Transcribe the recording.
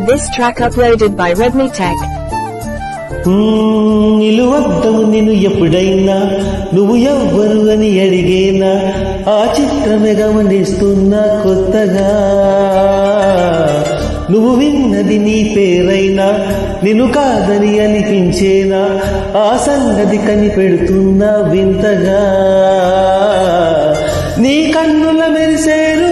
This track uploaded by Redmi Tech. నిలువద్దము నిన్ను ఎప్పుడైనా నువ్వు ఎవ్వరు అని అడిగేనా ఆ చిత్రమే గమనిస్తున్నా కొత్తగా నువ్వు విన్నది నీ పేరైనా నిన్ను కాదని అనిపించేనా ఆ సంగతి కనిపెడుతున్నా వింతగా నీ కన్నుల మెరిసేరు